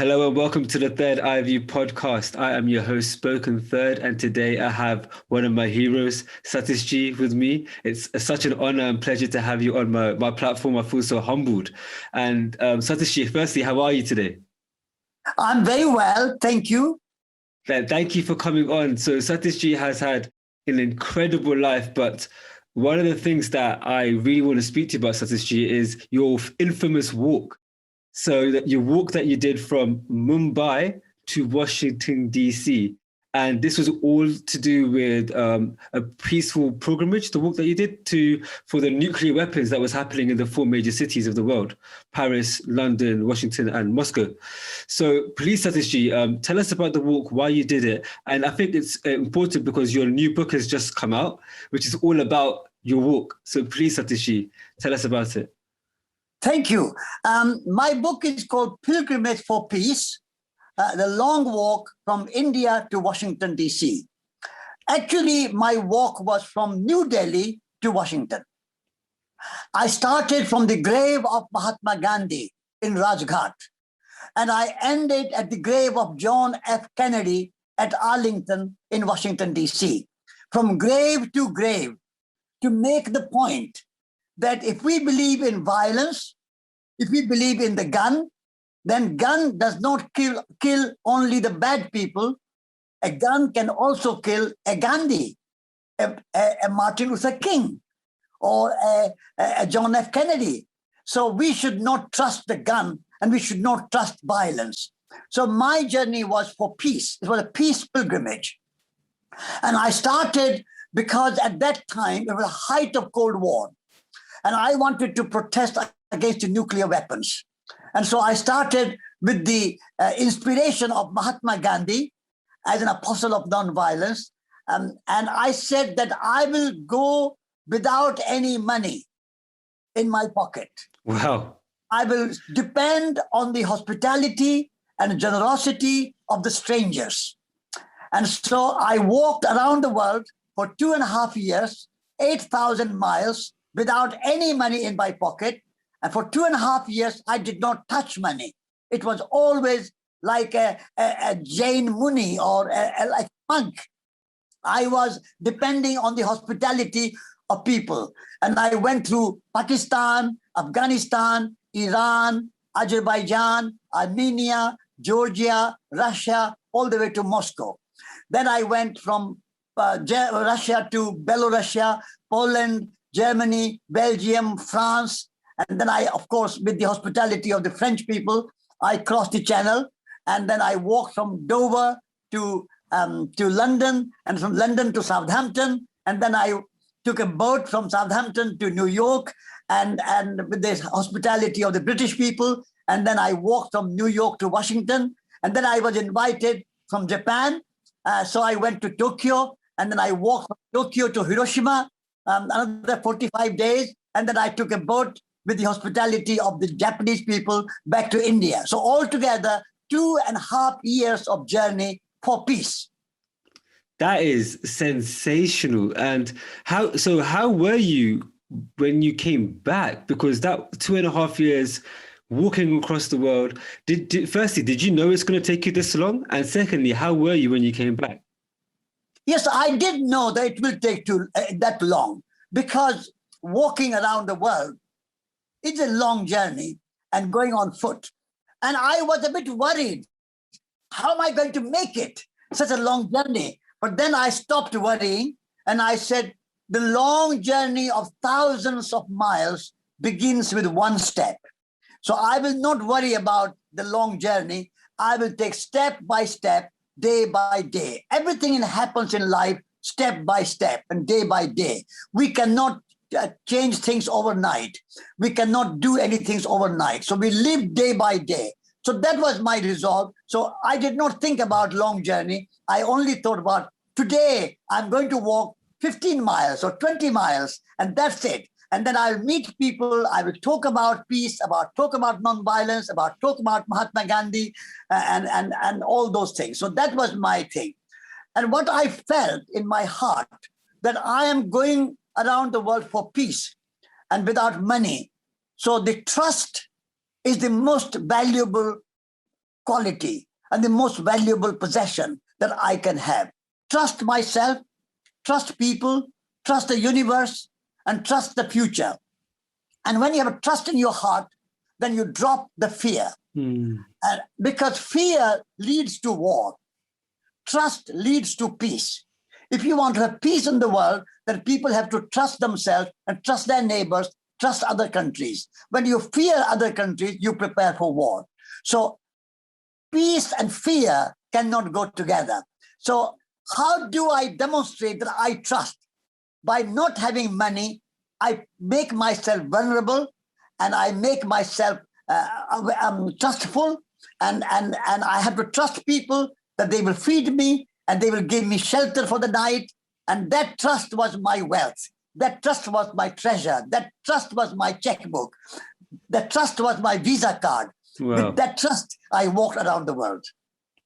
Hello and welcome to the Thiiird Eye View Podcast. I am your host, Spoken Third, and today I have one of my heroes, Satishji, with me. It's such an honor and pleasure to have you on my platform. I feel so humbled. And Satishji, firstly, how are you today? I'm very well, thank you. Thank you for coming on. So Satishji has had an incredible life, but one of the things that I really want to speak to you about, Satishji, is your infamous walk. So that your walk that you did from Mumbai to Washington, D.C., and this was all to do with a peaceful pilgrimage, the walk that you did for the nuclear weapons that was happening in the four major cities of the world, Paris, London, Washington, and Moscow. So please, Satishji, tell us about the walk, why you did it. And I think it's important because your new book has just come out, which is all about your walk. So please, Satishji, tell us about it. Thank you. My book is called Pilgrimage for Peace, The Long Walk from India to Washington, D.C. Actually, my walk was from New Delhi to Washington. I started from the grave of Mahatma Gandhi in Rajghat, and I ended at the grave of John F. Kennedy at Arlington in Washington, D.C. From grave to make the point that if we believe in violence, if we believe in the gun, then gun does not kill only the bad people. A gun can also kill a Gandhi, a Martin Luther King, or a John F. Kennedy. So we should not trust the gun and we should not trust violence. So my journey was for peace. It was a peace pilgrimage. And I started because at that time, it was the height of Cold War. And I wanted to protest against the nuclear weapons. And so I started with the inspiration of Mahatma Gandhi as an apostle of nonviolence. And I said that I will go without any money in my pocket. Wow. I will depend on the hospitality and generosity of the strangers. And so I walked around the world for 2.5 years, 8,000 miles, without any money in my pocket. And for 2.5 years, I did not touch money. It was always like a Jain Muni or like a monk. I was depending on the hospitality of people. And I went through Pakistan, Afghanistan, Iran, Azerbaijan, Armenia, Georgia, Russia, all the way to Moscow. Then I went from Russia to Belarus, Poland, Germany, Belgium, France. And then I, of course, with the hospitality of the French people, I crossed the channel. And then I walked from Dover to London, and from London to Southampton. And then I took a boat from Southampton to New York, and with the hospitality of the British people. And then I walked from New York to Washington. And then I was invited from Japan. So I went to Tokyo, and then I walked from Tokyo to Hiroshima, another 45 days. And then I took a boat with the hospitality of the Japanese people back to India. So altogether, 2.5 years of journey for peace. That is sensational. And how were you when you came back? Because that 2.5 years walking across the world, firstly, did you know it's going to take you this long? And secondly, how were you when you came back? Yes, I did know that it will take that long, because walking around the world is a long journey and going on foot. And I was a bit worried. How am I going to make it? Such a long journey. But then I stopped worrying and I said, the long journey of thousands of miles begins with one step. So I will not worry about the long journey. I will take step by step, day by day. Everything happens in life step by step and day by day. We cannot change things overnight. We cannot do anything overnight. So we live day by day. So that was my resolve. So I did not think about long journey. I only thought about today I'm going to walk 15 miles or 20 miles, and that's it. And then I'll meet people. I will talk about peace, talk about nonviolence, talk about Mahatma Gandhi, and all those things. So that was my thing. And what I felt in my heart, that I am going around the world for peace and without money. So the trust is the most valuable quality and the most valuable possession that I can have. Trust myself, trust people, trust the universe, and trust the future. And when you have a trust in your heart, then you drop the fear. And because fear leads to war. Trust leads to peace. If you want to have peace in the world, then people have to trust themselves and trust their neighbors, trust other countries. When you fear other countries, you prepare for war. So peace and fear cannot go together. So how do I demonstrate that I trust? By not having money, I make myself vulnerable and I make myself trustful, and I have to trust people that they will feed me and they will give me shelter for the night. And that trust was my wealth. That trust was my treasure. That trust was my checkbook. That trust was my Visa card. Wow. With that trust, I walked around the world.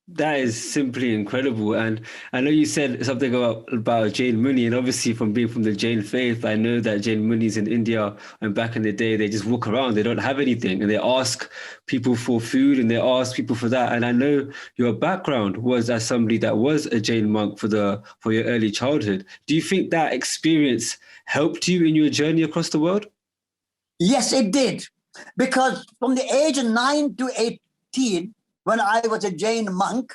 That is simply incredible. And I know you said something about Jain Muni, and obviously from being from the Jain faith, I know that Jain Munis in India, and back in the day, they just walk around, they don't have anything, and they ask people for food and they ask people for that. And I know your background was as somebody that was a Jain monk for your early childhood. Do you think that experience helped you in your journey across the world? Yes, it did. Because from the age of 9 to 18, when I was a Jain monk,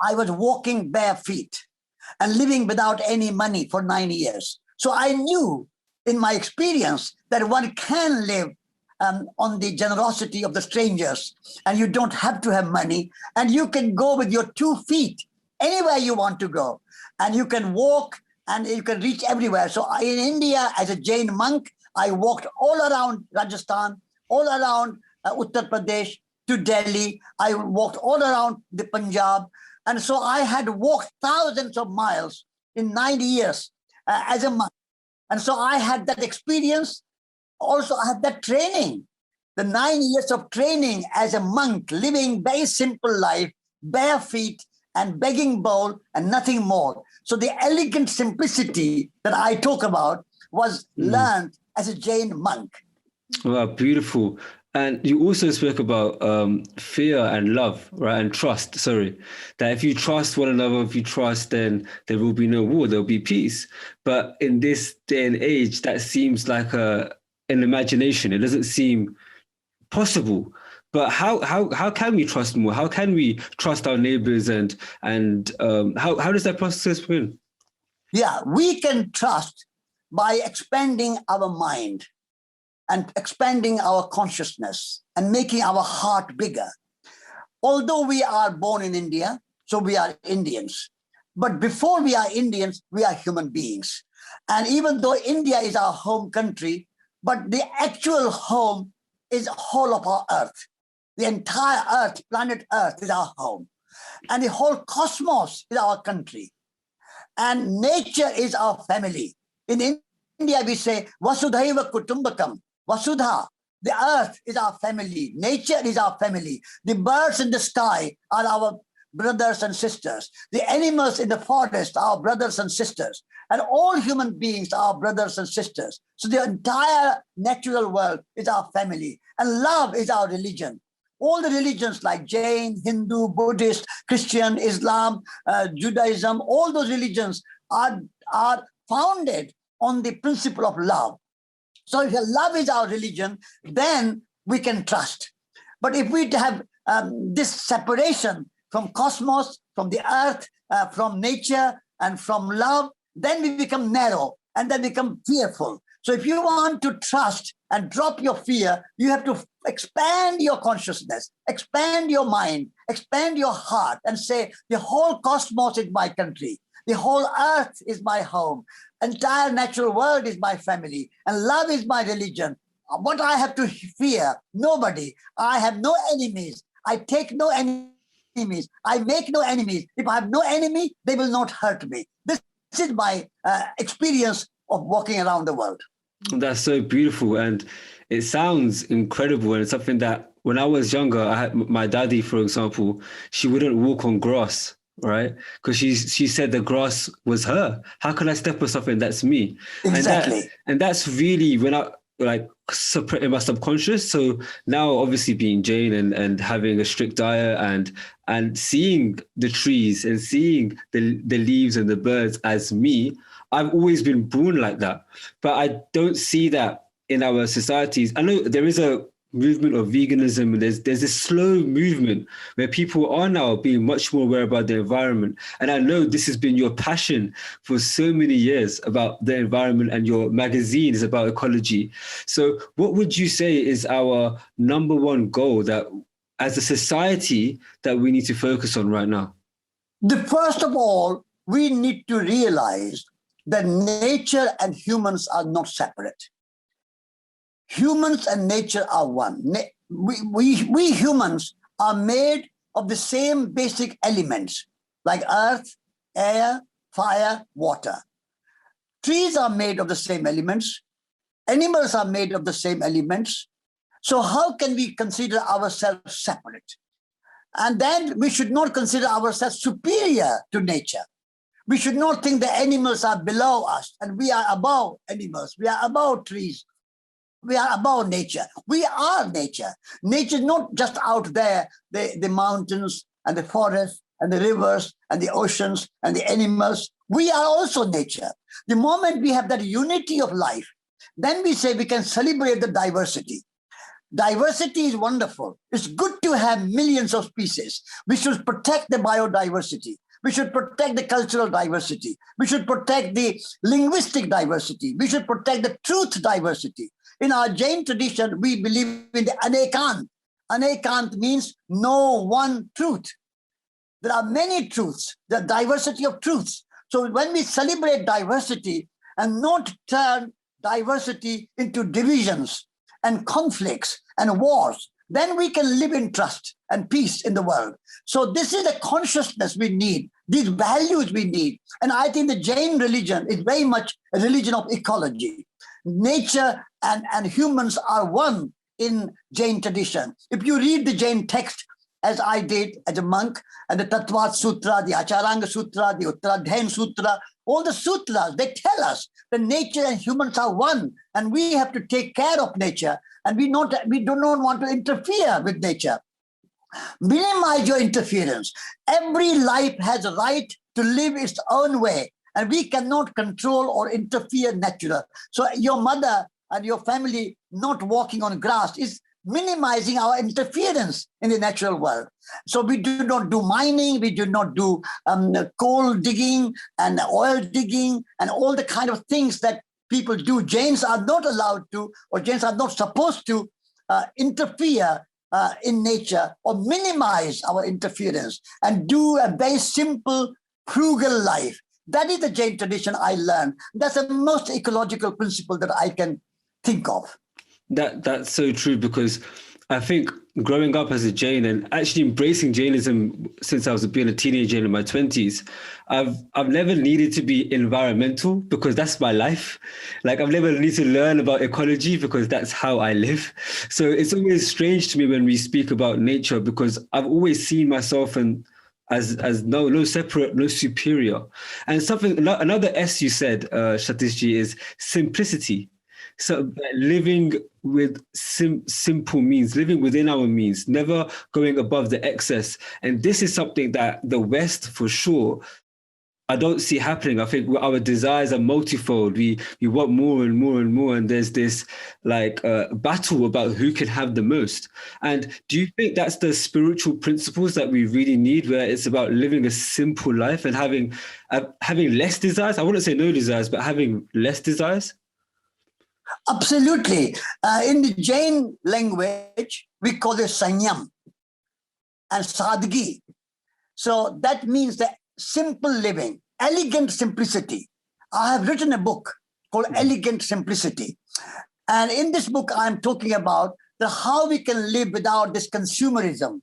I was walking bare feet and living without any money for 9 years. So I knew in my experience that one can live on the generosity of the strangers, and you don't have to have money, and you can go with your 2 feet anywhere you want to go, and you can walk and you can reach everywhere. So in India, as a Jain monk, I walked all around Rajasthan, all around Uttar Pradesh, to Delhi. I walked all around the Punjab. And so I had walked thousands of miles in 9 years as a monk. And so I had that experience. Also, I had that training, the 9 years of training as a monk, living very simple life, bare feet and begging bowl and nothing more. So the elegant simplicity that I talk about was learned as a Jain monk. Wow, beautiful. And you also spoke about fear and love, right? And trust, that if you trust one another, if you trust, then there will be no war, there'll be peace. But in this day and age, that seems like an imagination. It doesn't seem possible. But how can we trust more? How can we trust our neighbors, and how does that process begin? Yeah, we can trust by expanding our mind and expanding our consciousness and making our heart bigger. Although we are born in India, so we are Indians. But before we are Indians, we are human beings. And even though India is our home country, but the actual home is the whole of our earth. The entire earth, planet Earth, is our home. And the whole cosmos is our country. And nature is our family. In India, we say, Vasudhaiva Kutumbakam. Vasudha, the earth is our family. Nature is our family. The birds in the sky are our brothers and sisters. The animals in the forest are our brothers and sisters. And all human beings are our brothers and sisters. So the entire natural world is our family. And love is our religion. All the religions like Jain, Hindu, Buddhist, Christian, Islam, Judaism, all those religions are founded on the principle of love. So if love is our religion, then we can trust. But if we have this separation from cosmos, from the earth, from nature, and from love, then we become narrow and then become fearful. So if you want to trust and drop your fear, you have to expand your consciousness, expand your mind, expand your heart, and say, the whole cosmos is my country. The whole earth is my home. Entire natural world is my family, and love is my religion. What I have to fear? Nobody. I have no enemies. I take no enemies. I make no enemies. If I have no enemy, they will not hurt me. This is my experience of walking around the world. That's so beautiful, and it sounds incredible. And it's something that when I was younger, I had my daddy, for example, she wouldn't walk on grass. Right, because she said the grass was her. How can I step on something that's me? Exactly. And that's really when like in my subconscious. So now, obviously, being Jain and having a strict diet and seeing the trees and seeing the leaves and the birds as me, I've always been born like that. But I don't see that in our societies. I know there is a movement of veganism, and there's this slow movement where people are now being much more aware about the environment. And I know this has been your passion for so many years about the environment, and your magazine is about ecology. So what would you say is our number one goal that as a society that we need to focus on right now? The first of all, we need to realize that nature and humans are not separate. Humans and nature are one. We humans are made of the same basic elements like earth, air, fire, water. Trees are made of the same elements. Animals are made of the same elements. So how can we consider ourselves separate? And then we should not consider ourselves superior to nature. We should not think the animals are below us and we are above animals. We are above trees. We are above nature. We are nature. Nature is not just out there, the mountains and the forests and the rivers and the oceans and the animals. We are also nature. The moment we have that unity of life, then we say we can celebrate the diversity. Diversity is wonderful. It's good to have millions of species. We should protect the biodiversity. We should protect the cultural diversity. We should protect the linguistic diversity. We should protect the truth diversity. In our Jain tradition, we believe in the anekant. Anekant means no one truth. There are many truths, the diversity of truths. So when we celebrate diversity and not turn diversity into divisions and conflicts and wars, then we can live in trust and peace in the world. So this is the consciousness we need, these values we need. And I think the Jain religion is very much a religion of ecology. Nature and humans are one in Jain tradition. If you read the Jain text, as I did as a monk, and the Tattvat Sutra, the Acharanga Sutra, the Uttaradhayan Sutra, all the sutras, they tell us that nature and humans are one, and we have to take care of nature, and we do not want to interfere with nature. Minimize your interference. Every life has a right to live its own way, and we cannot control or interfere natural. So your mother and your family not walking on grass is minimizing our interference in the natural world. So we do not do mining, we do not do coal digging and oil digging and all the kind of things that people do. Jains are not allowed to, or Jains are not supposed to interfere in nature or minimize our interference and do a very simple, frugal life. That is the Jain tradition I learned. That's the most ecological principle that I can think of. That's so true, because I think growing up as a Jain and actually embracing Jainism since I was being a teenager in my 20s, I've never needed to be environmental because that's my life. Like I've never needed to learn about ecology because that's how I live. So it's always strange to me when we speak about nature, because I've always seen myself as no separate, no superior. And another S you said, Satishji, is simplicity. So living with simple means, living within our means, never going above the excess. And this is something that the West, for sure, I don't see happening. I think our desires are multifold. We want more and more and more. And there's this battle about who can have the most. And do you think that's the spiritual principles that we really need, where it's about living a simple life and having less desires? I wouldn't say no desires, but having less desires? Absolutely. In the Jain language, we call it sanyam and sadgi. So that means the simple living, elegant simplicity. I have written a book called Elegant Simplicity. And in this book, I'm talking about how we can live without this consumerism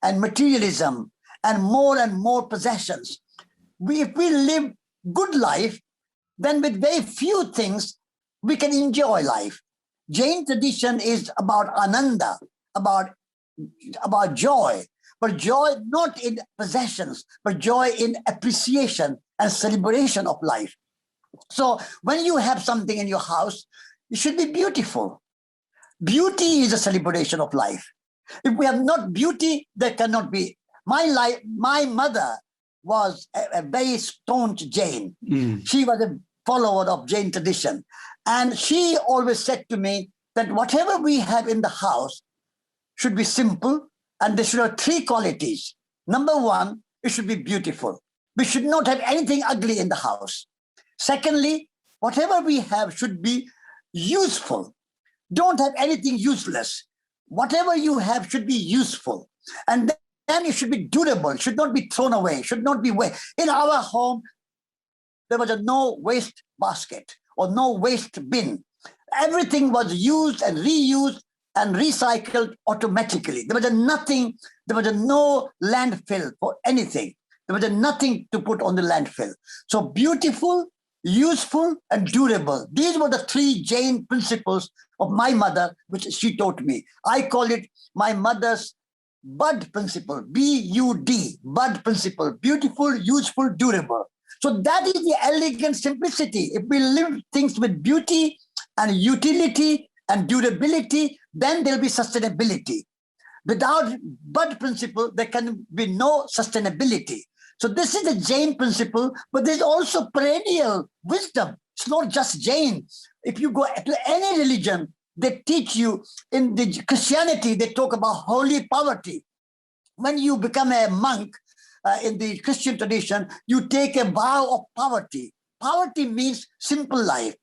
and materialism and more possessions. If we live good life, then with very few things, we can enjoy life. Jain tradition is about ananda, about joy, but joy not in possessions, but joy in appreciation and celebration of life. So when you have something in your house, it should be beautiful. Beauty is a celebration of life. If we have not beauty, there cannot be. My mother was a very staunch Jain. She was a follower of Jain tradition. And she always said to me that whatever we have in the house should be simple, and there should have three qualities. Number one, it should be beautiful. We should not have anything ugly in the house. Secondly, whatever we have should be useful. Don't have anything useless. Whatever you have should be useful. And then it should be durable, should not be thrown away, should not be waste. In our home, there was no waste basket or no waste bin. Everything was used and reused and recycled automatically. There was no landfill for anything. There was nothing to put on the landfill. So beautiful, useful, and durable. These were the three Jain principles of my mother, which she taught me. I call it my mother's BUD principle, B-U-D, BUD principle, beautiful, useful, durable. So that is the elegant simplicity. If we live things with beauty and utility and durability, then there'll be sustainability. Without BUD principle, there can be no sustainability. So this is the Jain principle, but there's also perennial wisdom. It's not just Jain. If you go to any religion, they teach you. In the Christianity, they talk about holy poverty. When you become a monk in the Christian tradition, you take a vow of poverty. Poverty means simple life.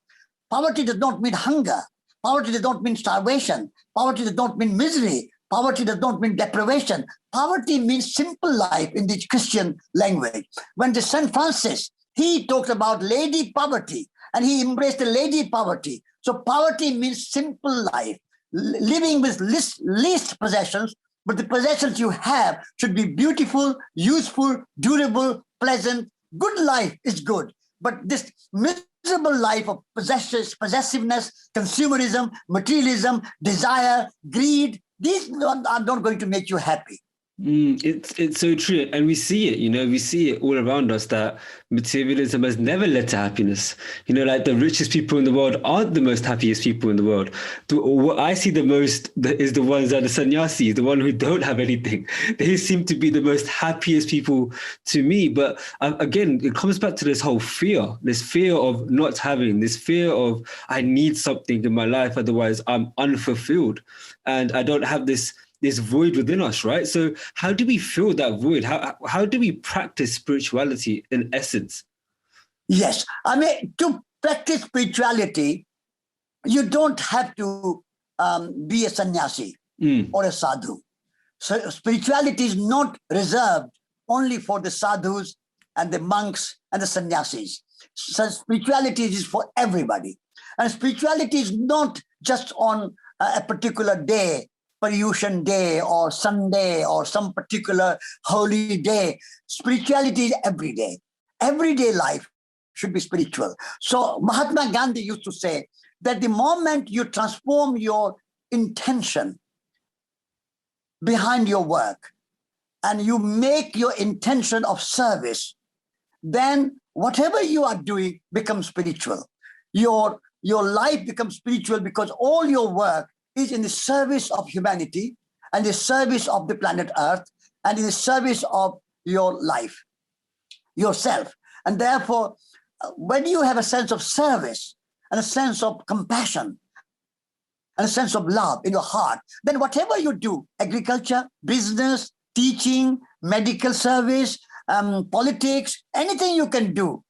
Poverty does not mean hunger. Poverty does not mean starvation. Poverty does not mean misery. Poverty does not mean deprivation. Poverty means simple life in the Christian language. When the St. Francis, he talked about lady poverty, and he embraced the lady poverty. So poverty means simple life, living with least possessions, but the possessions you have should be beautiful, useful, durable, pleasant. Good life is good, but this miserable life of possessiveness, consumerism, materialism, desire, greed, these are not going to make you happy. It's so true, and we see it all around us, that materialism has never led to happiness. Like the richest people in the world aren't the most happiest people in the world. What I see the most is the ones that are sannyasis, the ones who don't have anything. They seem to be the most happiest people to me. But again, it comes back to this whole fear of not having, this fear of I need something in my life, otherwise I'm unfulfilled, and I don't have this void within us, right? So how do we fill that void? How do we practice spirituality in essence? Yes. To practice spirituality, you don't have to be a sannyasi or a sadhu. So spirituality is not reserved only for the sadhus and the monks and the sannyasis. So spirituality is for everybody. And spirituality is not just on a particular day, Paryushan Day or Sunday or some particular holy day. Spirituality is every day. Everyday life should be spiritual. So Mahatma Gandhi used to say that the moment you transform your intention behind your work and you make your intention of service, then whatever you are doing becomes spiritual. Your life becomes spiritual because all your work is in the service of humanity and the service of the planet Earth and in the service of your life, yourself. And therefore, when you have a sense of service and a sense of compassion and a sense of love in your heart, then whatever you do, agriculture, business, teaching, medical service, politics, anything you can do,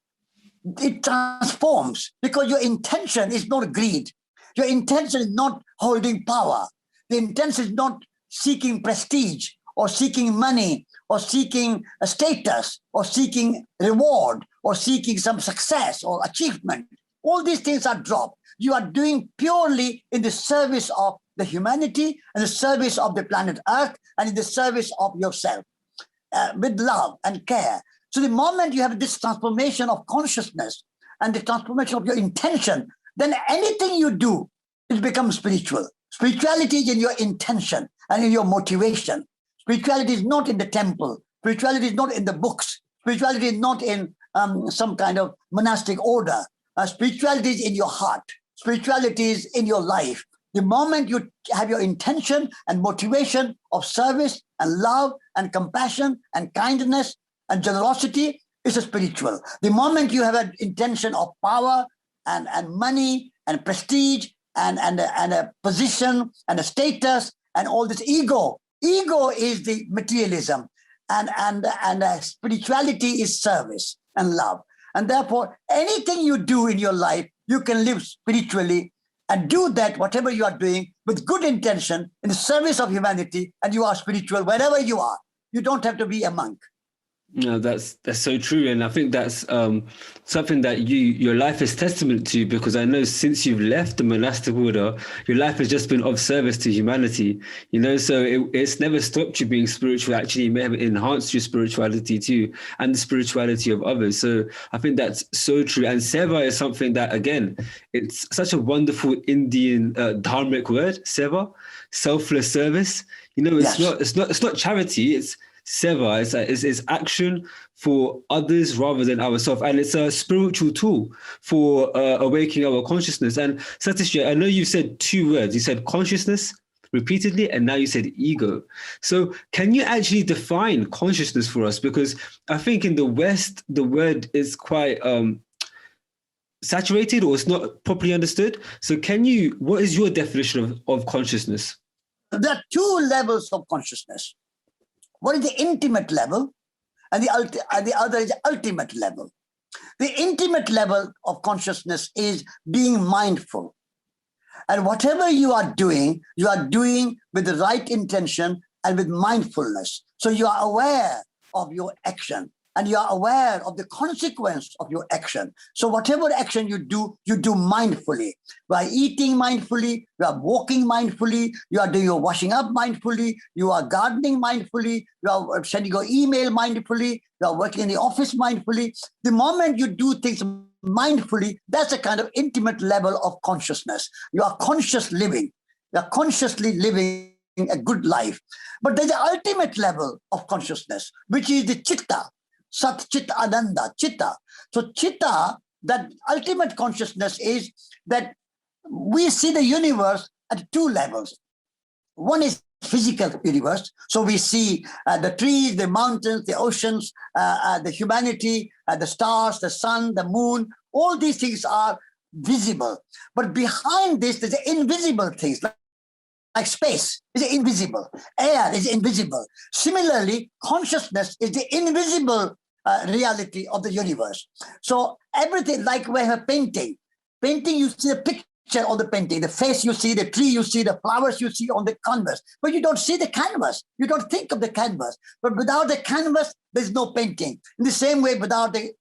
it transforms because your intention is not greed. Your intention is not holding power. The intention is not seeking prestige or seeking money or seeking a status or seeking reward or seeking some success or achievement. All these things are dropped. You are doing purely in the service of the humanity and the service of the planet Earth and in the service of yourself with love and care. So the moment you have this transformation of consciousness and the transformation of your intention, then anything you do, it becomes spiritual. Spirituality is in your intention and in your motivation. Spirituality is not in the temple. Spirituality is not in the books. Spirituality is not in some kind of monastic order. Spirituality is in your heart. spiritualities in your life, the moment you have your intention and motivation of service and love and compassion and kindness and generosity, is a spiritual. The moment you have an intention of power and money and prestige and a position and a status and all this ego is the materialism, and spirituality is service and love. And therefore, anything you do in your life, you can live spiritually and do that, whatever you are doing, with good intention in the service of humanity, and you are spiritual wherever you are. You don't have to be a monk. No, that's so true, and I think that's something that your life is testament to, because I know since you've left the monastic order, your life has just been of service to humanity. So it's never stopped you being spiritual. Actually, it may have enhanced your spirituality too, and the spirituality of others. So I think that's so true. And seva is something that, again, it's such a wonderful Indian dharmic word. Seva, selfless service. It's not charity. It's seva, it's action for others rather than ourselves, and it's a spiritual tool for awakening our consciousness. And Satishji, I know you said two words. You said consciousness repeatedly, and now you said ego. So can you actually define consciousness for us? Because I think in the West, the word is quite saturated, or it's not properly understood. So what is your definition of consciousness? There are two levels of consciousness. One is the intimate level, and the other is the ultimate level. The intimate level of consciousness is being mindful. And whatever you are doing with the right intention and with mindfulness. So you are aware of your action, and you are aware of the consequence of your action. So whatever action you do mindfully. You are eating mindfully, you are walking mindfully, you are doing your washing up mindfully, you are gardening mindfully, you are sending your email mindfully, you are working in the office mindfully. The moment you do things mindfully, that's a kind of intimate level of consciousness. You are conscious living. You are consciously living a good life. But there's the ultimate level of consciousness, which is the chitta. Sat Chit Ananda, Chitta. So Chitta, that ultimate consciousness, is that we see the universe at two levels. One is physical universe. So we see the trees, the mountains, the oceans, the humanity, the stars, the sun, the moon. All these things are visible. But behind this, there's invisible things, like space is invisible, air is invisible. Similarly, consciousness is the invisible reality of the universe. So everything, like we have a painting, you see a picture of the painting, the face you see, the tree you see, the flowers you see on the canvas, but you don't see the canvas. You don't think of the canvas. But without the canvas, there's no painting. In the same way, without the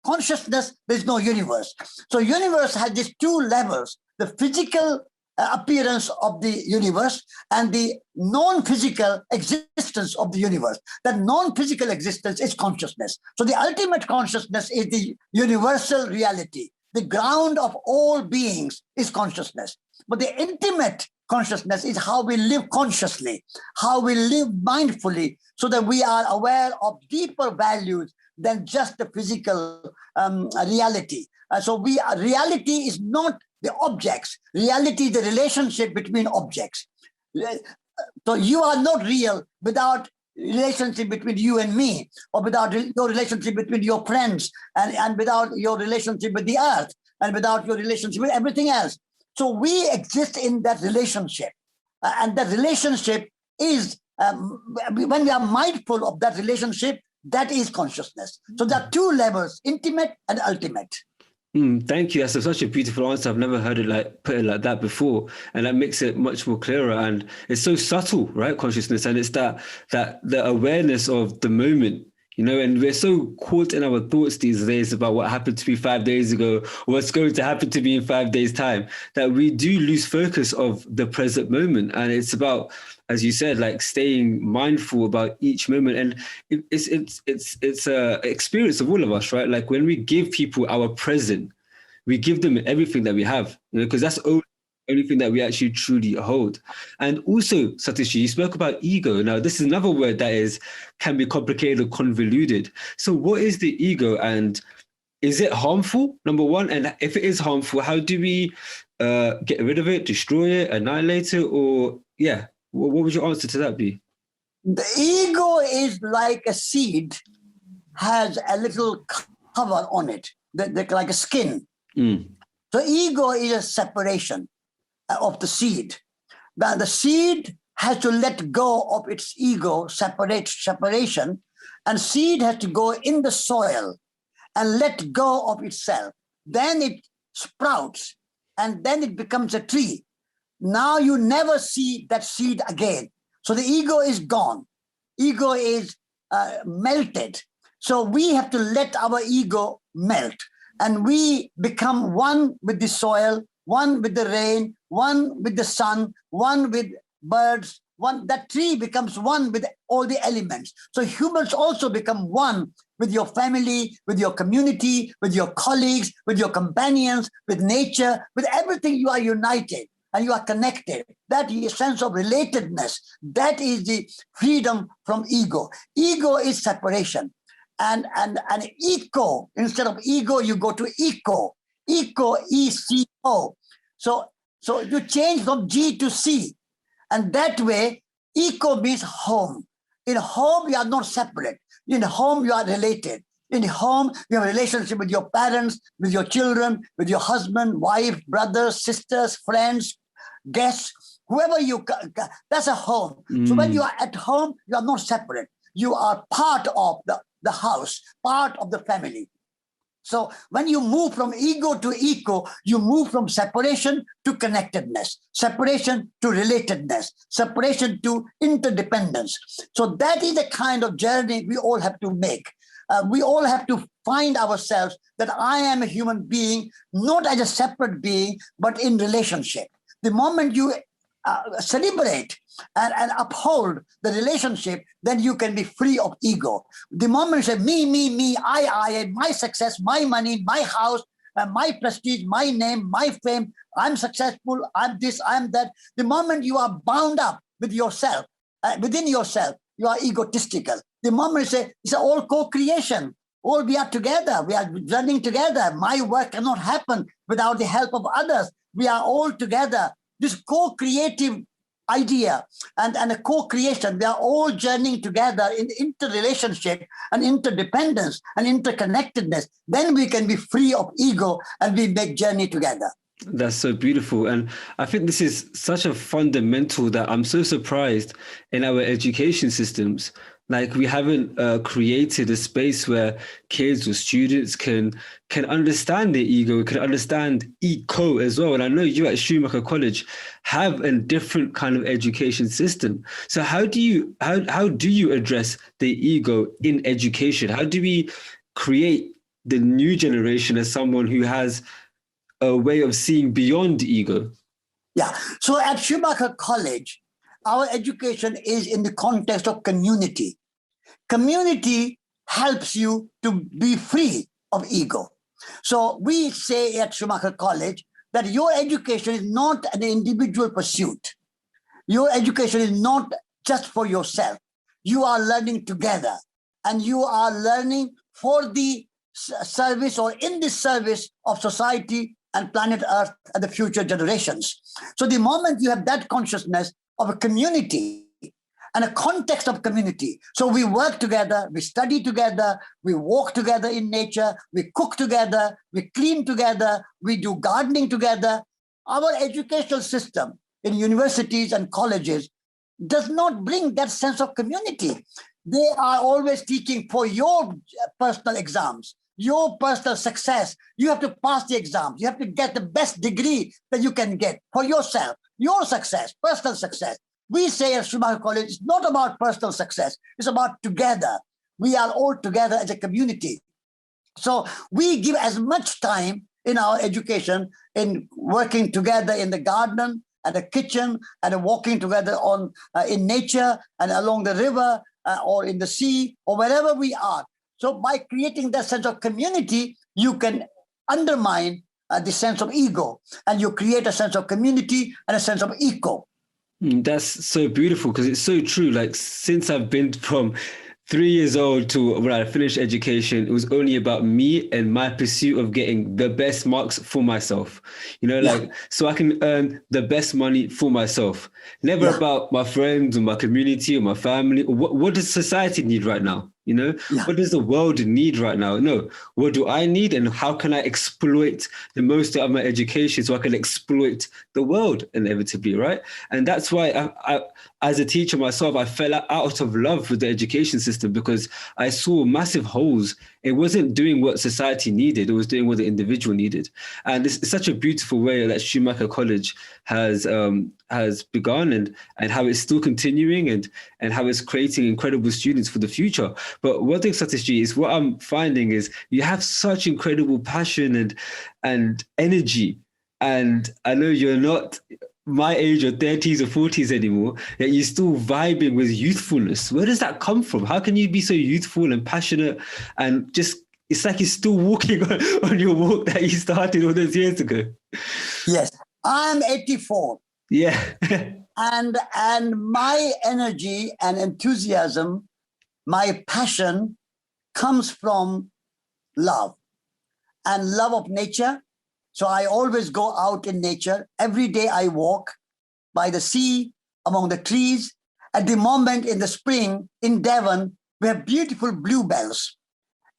consciousness, there's no universe. So universe has these two levels, the physical appearance of the universe and the non-physical existence of the universe. That non-physical existence is consciousness. So the ultimate consciousness is the universal reality. The ground of all beings is consciousness. But the intimate consciousness is how we live consciously, how we live mindfully, so that we are aware of deeper values than just the physical reality. So reality is not the objects. Reality is the relationship between objects. So you are not real without relationship between you and me, or without your relationship between your friends, and without your relationship with the earth, and without your relationship with everything else. So we exist in that relationship. And that relationship is, when we are mindful of that relationship, that is consciousness. So there are two levels, intimate and ultimate. Thank you. That's such a beautiful answer. I've never heard it put it like that before, and that makes it much more clearer. And it's so subtle, right? Consciousness, and it's that the awareness of the moment, and we're so caught in our thoughts these days about what happened to me 5 days ago, or what's going to happen to me in 5 days' time, that we do lose focus of the present moment. And it's about, as you said, like staying mindful about each moment. And it's a experience of all of us, right? Like when we give people our present, we give them everything that we have, because that's the only thing that we actually truly hold. And also, Satishji, you spoke about ego. Now, this is another word that can be complicated or convoluted. So what is the ego, and is it harmful, number one? And if it is harmful, how do we get rid of it, destroy it, annihilate it, or yeah? What would your answer to that be? The ego is like a seed, has a little cover on it, like a skin. So ego is a separation of the seed. Now the seed has to let go of its ego, separation, and seed has to go in the soil and let go of itself. Then it sprouts, and then it becomes a tree. Now you never see that seed again. So the ego is gone. Ego is melted. So we have to let our ego melt, and we become one with the soil, one with the rain, one with the sun, one with birds. That tree becomes one with all the elements. So humans also become one with your family, with your community, with your colleagues, with your companions, with nature, with everything. You are united and you are connected. That is a sense of relatedness. That is the freedom from ego. Ego is separation. And eco, instead of ego, you go to eco. Eco, E-C-O. So you change from G to C. And that way, eco means home. In home, you are not separate. In home, you are related. In home, you have a relationship with your parents, with your children, with your husband, wife, brothers, sisters, friends, guests, whoever that's a home. So when you are at home, you are not separate. You are part of the house, part of the family. So when you move from ego to eco, you move from separation to connectedness, separation to relatedness, separation to interdependence. So that is the kind of journey we all have to make. We all have to find ourselves that I am a human being, not as a separate being, but in relationship. The moment you celebrate and uphold the relationship, then you can be free of ego. The moment you say me, I, my success, my money, my house, my prestige, my name, my fame, I'm successful, I'm this, I'm that. The moment you are bound up with yourself, within yourself, you are egotistical. The moment you say it's all co-creation, all we are together, we are running together. My work cannot happen without the help of others. We are all together. This co-creative idea and a co-creation, we are all journeying together in interrelationship and interdependence and interconnectedness. Then we can be free of ego and we make journey together. That's so beautiful. And I think this is such a fundamental that I'm so surprised in our education systems. Like we haven't created a space where kids or students can understand their ego, can understand eco as well. And I know you at Schumacher College have a different kind of education system. So how do you address the ego in education? How do we create the new generation as someone who has a way of seeing beyond ego? Yeah. So at Schumacher College, our education is in the context of community. Community helps you to be free of ego. So we say at Schumacher College that your education is not an individual pursuit. Your education is not just for yourself. You are learning together, and you are learning for the service or in the service of society and planet Earth and the future generations. So the moment you have that consciousness of a community and a context of community, so we work together, we study together, we walk together in nature, we cook together, we clean together, we do gardening together. Our educational system in universities and colleges does not bring that sense of community. They are always teaching for your personal exams, your personal success. You have to pass the exams. You have to get the best degree that you can get for yourself, your success, personal success. We say at Schumacher College, it's not about personal success. It's about together. We are all together as a community. So we give as much time in our education in working together in the garden and the kitchen and walking together in nature and along the river or in the sea or wherever we are. So by creating that sense of community, you can undermine the sense of ego, and you create a sense of community and a sense of eco. That's so beautiful because it's so true. Like since I've been from 3 years old to when I finished education, it was only about me and my pursuit of getting the best marks for myself. Yeah, Like so I can earn the best money for myself. Never yeah, about my friends or my community or my family. Or what does society need right now? yeah. What does the world need right now? No, what do I need, and how can I exploit the most out of my education so I can exploit the world inevitably, right? And that's why as a teacher myself, I fell out of love with the education system because I saw massive holes. It wasn't doing what society needed; it was doing what the individual needed. And it's such a beautiful way that Schumacher College has begun, and how it's still continuing, and how it's creating incredible students for the future. But one thing, Satishji, is what I'm finding is you have such incredible passion and energy. And I know you're not my age or 30s or 40s anymore, that you're still vibing with youthfulness. Where does that come from? How can you be so youthful and passionate and just, it's like you're still walking on your walk that you started all those years ago? Yes, I'm 84. Yeah. And my energy and enthusiasm, my passion comes from love and love of nature. So I always go out in nature. Every day I walk by the sea, among the trees. At the moment in the spring in Devon, we have beautiful bluebells.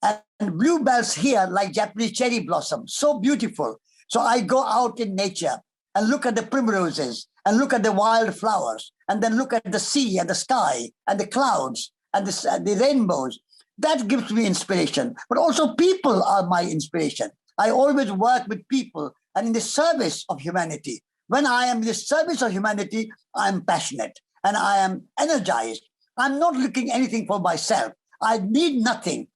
And bluebells here like Japanese cherry blossom, so beautiful. So I go out in nature and look at the primroses and look at the wildflowers and then look at the sea and the sky and the clouds and the rainbows. That gives me inspiration. But also people are my inspiration. I always work with people and in the service of humanity. When I am in the service of humanity, I'm passionate and I am energized. I'm not looking anything for myself. I need nothing.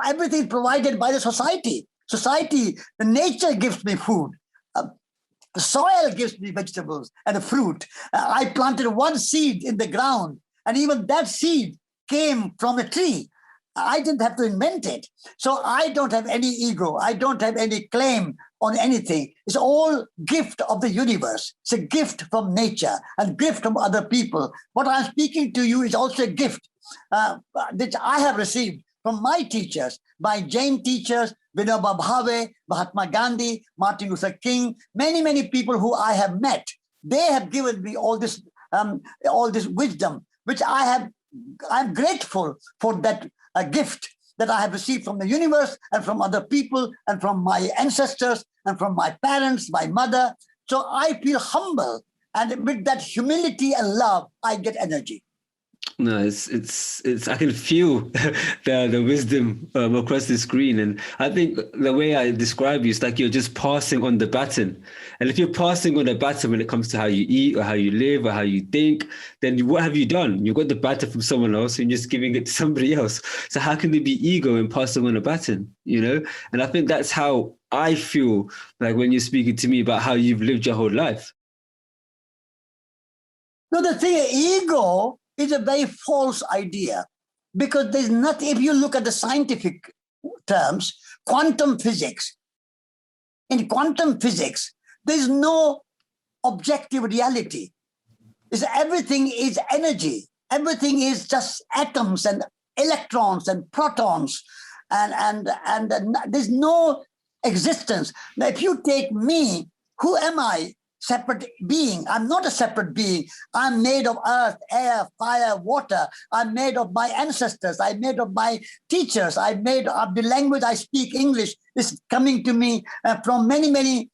Everything is provided by the society. Society, the nature gives me food. The soil gives me vegetables and fruit. I planted one seed in the ground, and even that seed came from a tree. I didn't have to invent it. So I don't have any ego. I don't have any claim on anything. It's all gift of the universe. It's a gift from nature and gift from other people. What I'm speaking to you is also a gift which I have received from my teachers, my Jain teachers, Vinoba Bhave, Mahatma Gandhi, Martin Luther King, many, many people who I have met. They have given me all this wisdom, which I'm grateful for that gift that I have received from the universe and from other people and from my ancestors and from my parents, my mother. So I feel humble, and with that humility and love, I get energy. No, it's I can feel the wisdom across the screen, and I think the way I describe you is like you're just passing on the baton. And if you're passing on the baton when it comes to how you eat or how you live or how you think, then what have you done? You got the baton from someone else and you're just giving it to somebody else. So how can there be ego in passing on a baton? And I think that's how I feel like when you're speaking to me about how you've lived your whole life. No, the thing, ego is a very false idea, because there's nothing. If you look at the scientific terms, quantum physics, in quantum physics, there's no objective reality. Everything is energy. Everything is just atoms and electrons and protons, and there's no existence. Now, if you take me, who am I? Separate being. I'm not a separate being. I'm made of earth, air, fire, water. I'm made of my ancestors. I'm made of my teachers. I'm made of the language I speak. English is coming to me from many, many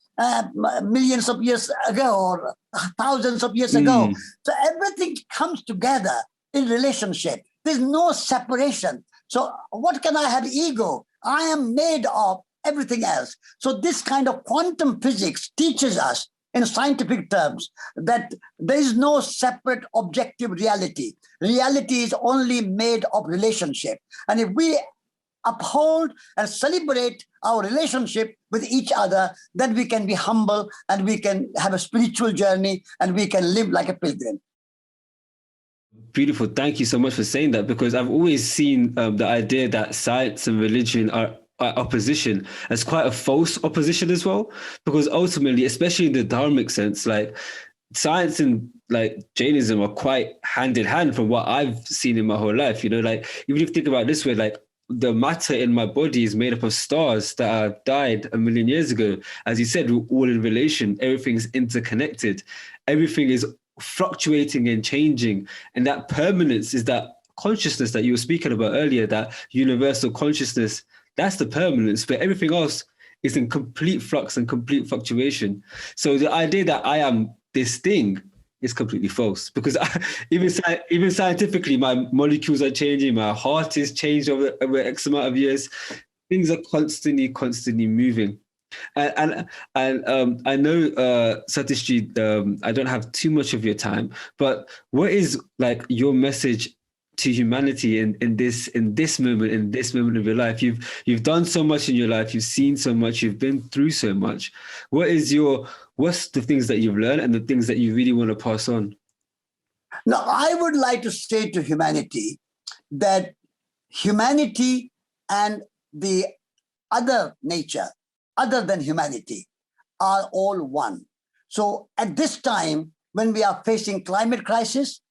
millions of years ago or thousands of years ago. So everything comes together in relationship. There's no separation. So what can I have ego? I am made of everything else. So this kind of quantum physics teaches us in scientific terms that there is no separate objective reality. Reality is only made of relationship. And if we uphold and celebrate our relationship with each other, then we can be humble and we can have a spiritual journey and we can live like a pilgrim. Beautiful. Thank you so much for saying that, because I've always seen the idea that science and religion are opposition as quite a false opposition as well, because ultimately, especially in the dharmic sense, like science and like Jainism are quite hand in hand from what I've seen in my whole life. You know, like even if you think about it this way, like the matter in my body is made up of stars that have died a million years ago. As you said, we're all in relation. Everything's interconnected. Everything is fluctuating and changing. And that permanence is that consciousness that you were speaking about earlier, that universal consciousness. That's the permanence, but everything else is in complete flux and complete fluctuation. So the idea that I am this thing is completely false, because even scientifically, my molecules are changing, my heart is changed over X amount of years. Things are constantly moving. And I know, Satishji, I don't have too much of your time, but what is like your message to humanity in this moment of your life? You've done so much in your life, you've seen so much, you've been through so much. What's the things that you've learned and the things that you really want to pass on? Now, I would like to say to humanity that humanity and the other nature, other than humanity, are all one. So at this time, when we are facing climate crisis,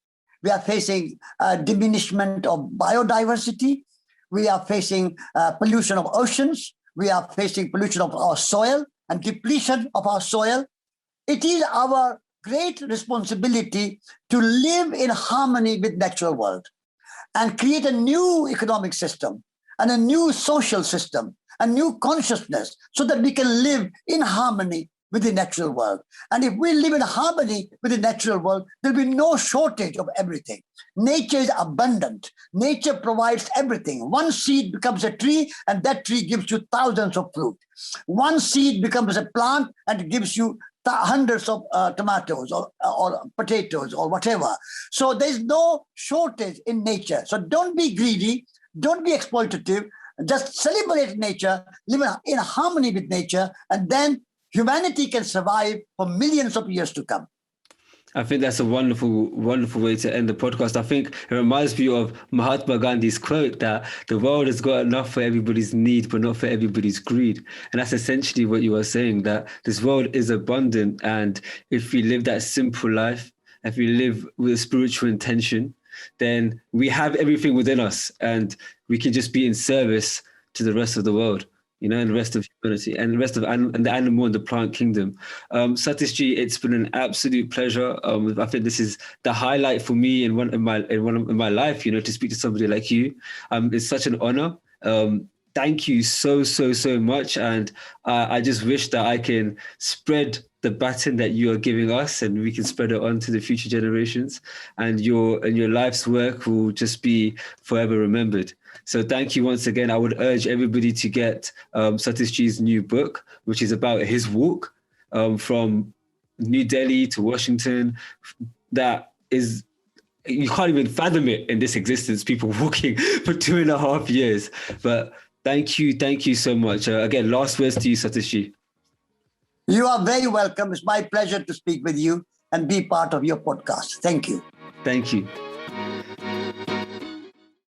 we are facing diminishment of biodiversity, we are facing pollution of oceans, we are facing pollution of our soil and depletion of our soil. It is our great responsibility to live in harmony with natural world and create a new economic system and a new social system, a new consciousness, so that we can live in harmony with the natural world. And if we live in harmony with the natural world, there'll be no shortage of everything. Nature is abundant. Nature provides everything. One seed becomes a tree, and that tree gives you thousands of fruit. One seed becomes a plant, and it gives you hundreds of tomatoes or potatoes or whatever. So there's no shortage in nature. So don't be greedy, don't be exploitative, just celebrate nature, live in harmony with nature, and then humanity can survive for millions of years to come. I think that's a wonderful way to end the podcast. I think it reminds me of Mahatma Gandhi's quote that the world has got enough for everybody's need, but not for everybody's greed. And that's essentially what you are saying, that this world is abundant. And if we live that simple life, if we live with a spiritual intention, then we have everything within us and we can just be in service to the rest of the world, you know, and the rest of humanity and the rest of and the animal and the plant kingdom. Satishji, it's been an absolute pleasure. I think this is the highlight for me in my life, you know, to speak to somebody like you. It's such an honor. Thank you so much. And I just wish that I can spread the baton that you are giving us and we can spread it on to the future generations, and your life's work will just be forever remembered. So thank you once again. I would urge everybody to get Satishji's new book, which is about his walk from New Delhi to Washington. That is, you can't even fathom it in this existence, people walking for 2.5 years. But thank you so much. Again, last words to you, Satishji. You are very welcome. It's my pleasure to speak with you and be part of your podcast. Thank you. Thank you.